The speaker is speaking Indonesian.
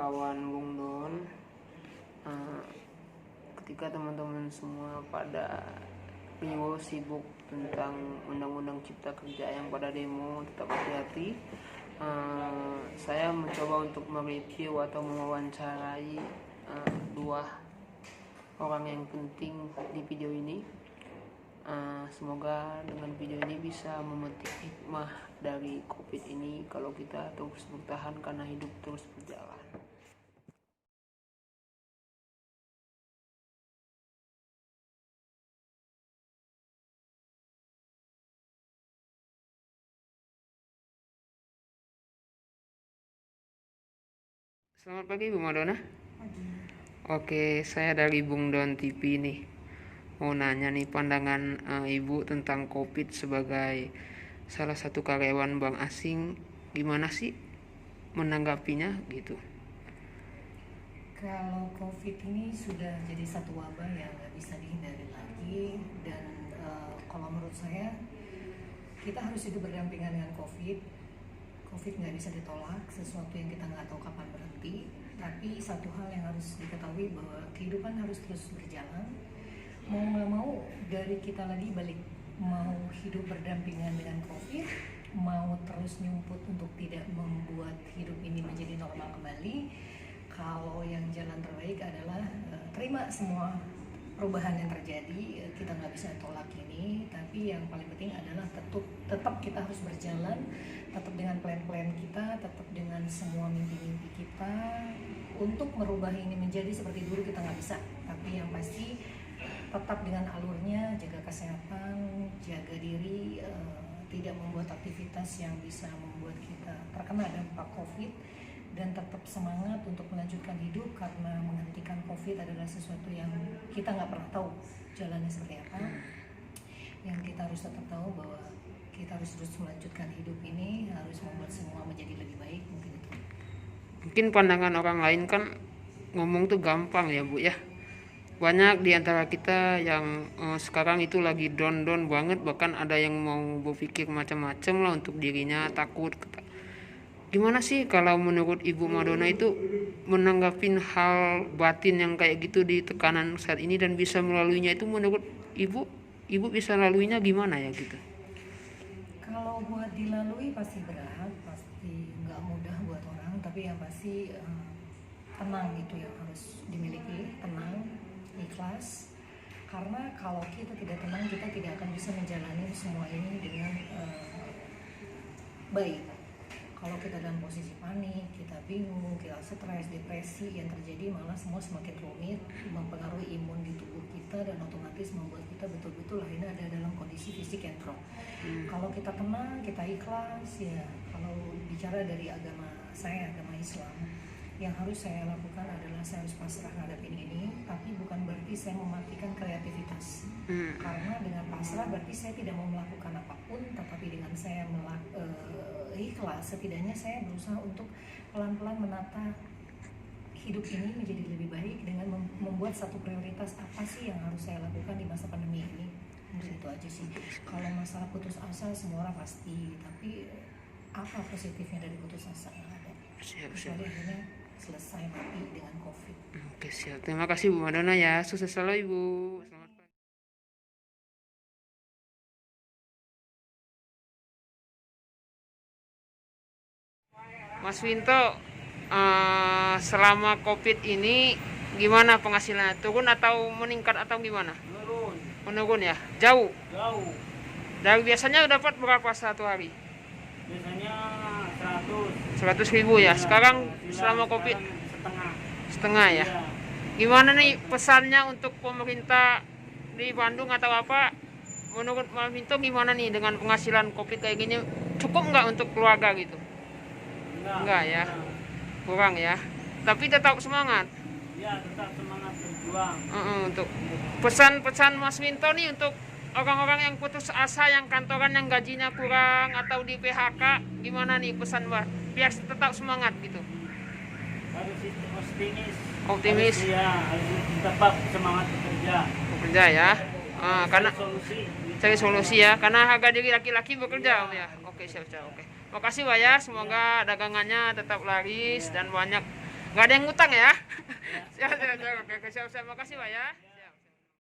kawan Bung Don. Ketika teman-teman semua pada riuh sibuk tentang undang-undang cipta kerja yang pada demo, tetap hati-hati. Saya mencoba untuk mereview atau mewawancarai dua orang yang penting di video ini. Semoga dengan video ini bisa memetik hikmah dari COVID ini kalau kita terus bertahan karena hidup terus berjalan. Selamat pagi Bu Madonna. Oke, saya dari Bung Don TV nih. Mau nanya nih pandangan Ibu tentang COVID sebagai salah satu karyawan bank asing, gimana sih menanggapinya gitu? Kalau COVID ini sudah jadi satu wabah yang nggak bisa dihindari lagi, dan kalau menurut saya kita harus hidup berdampingan dengan COVID. COVID nggak bisa ditolak, sesuatu yang kita nggak tahu kapan berhenti. Tapi satu hal yang harus diketahui bahwa kehidupan harus terus berjalan. Mau nggak mau dari kita lagi balik, mau hidup berdampingan dengan COVID, mau terus nyumput untuk tidak membuat hidup ini menjadi normal kembali. Kalau yang jalan terbaik adalah terima semua perubahan yang terjadi. Kita nggak bisa tolak ini, tapi yang paling penting adalah tetap kita harus berjalan, tetap dengan plan-plan kita, tetap dengan semua mimpi-mimpi kita. Untuk merubah ini menjadi seperti dulu kita nggak bisa, tapi yang pasti tetap dengan alurnya, jaga kesehatan, jaga diri, tidak membuat aktivitas yang bisa membuat kita terkena dampak COVID, dan tetap semangat untuk melanjutkan hidup, karena menghentikan COVID adalah sesuatu yang kita nggak pernah tahu jalannya seperti apa. Yang kita harus tetap tahu bahwa kita harus terus melanjutkan hidup ini, harus membuat semua menjadi lebih baik, mungkin itu. Mungkin pandangan orang lain kan ngomong tuh gampang ya Bu ya. Banyak di antara kita yang sekarang itu lagi down banget, bahkan ada yang mau berpikir macam-macam lah untuk dirinya, takut. Gimana sih kalau menurut Ibu Madonna itu menanggapin hal batin yang kayak gitu di tekanan saat ini dan bisa melaluinya, itu menurut Ibu bisa laluinya gimana ya gitu? Kalau buat dilalui pasti berat, pasti nggak mudah buat orang, tapi yang pasti tenang itu yang harus dimiliki, tenang, ikhlas. Karena kalau kita tidak tenang, kita tidak akan bisa menjalani semua ini dengan baik. Kalau kita dalam posisi panik, kita bingung, kita stres, depresi, yang terjadi malah semua semakin rumit, mempengaruhi imun di tubuh kita, dan otomatis membuat kita betul-betul akhirnya ada dalam kondisi fisik yang drop. Kalau kita tenang, kita ikhlas, ya kalau bicara dari agama saya, agama Islam, yang harus saya lakukan adalah saya harus pasrah ngadepin ini, tapi bukan berarti saya mematikan kreativitas. Karena dengan pasrah berarti saya tidak mau melakukan apapun, tetapi dengan saya ikhlas, setidaknya saya berusaha untuk pelan-pelan menata hidup ini menjadi lebih baik dengan membuat satu prioritas apa sih yang harus saya lakukan di masa pandemi ini. Itu aja sih. Kalau masalah putus asa semua orang pasti, tapi apa positifnya dari putus asa? Nggak ada. Kecuali akhirnya selesai mati dengan COVID. Oke, siap. Terima kasih Bu Madonna ya. Sukses selalu Ibu. Selamat pagi. Mas Winto, selama COVID ini gimana penghasilannya? Turun atau meningkat atau gimana? Menurun. Menurun ya? Jauh? Jauh. Dari biasanya dapat berapa satu hari? Biasanya 100. 100.000 ya? Sekarang selama COVID? Setengah. Setengah ya? Iya. Gimana nih pesannya untuk pemerintah di Bandung atau apa? Menurut Mas Winto gimana nih dengan penghasilan COVID kayak gini? Cukup nggak untuk keluarga gitu? Enggak ya? Kurang ya? Tapi tetap semangat. Ya, tetap semangat berjuang. Untuk pesan-pesan Mas Winto nih untuk orang-orang yang putus asa, yang kantoran yang gajinya kurang atau di PHK, gimana nih pesan Mbak? Biar tetap semangat gitu. Harus optimis. Optimis. Harus tetap semangat bekerja. Bekerja ya. Karena solusi. cari solusi ya. Karena harga diri laki-laki bekerja ya. Oke, siap. Oke. Makasih Pak ya. Semoga dagangannya tetap laris dan banyak Nggak ada yang ngutang ya? Siap, siap, siap. Oke, siap, siap. Makasih Pak ya.